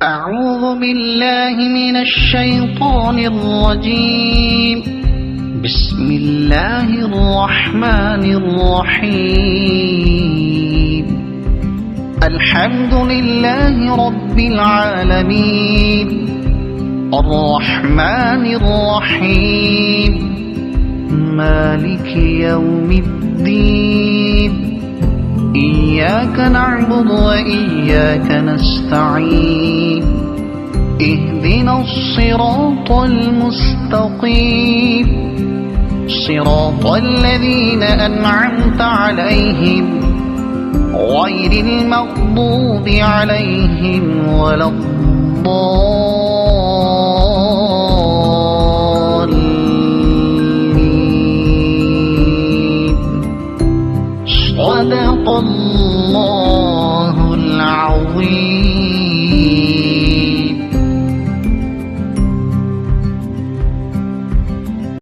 أعوذ بالله من الشيطان الرجيم. بسم الله الرحمن الرحيم. الحمد لله رب العالمين، الرحمن الرحيم، مالك يوم الدين. إياك نعبد وإياك نستعين. اهدنا الصراط المستقيم، صراط الذين أنعمت عليهم غير المغضوب عليهم ولا الضالين.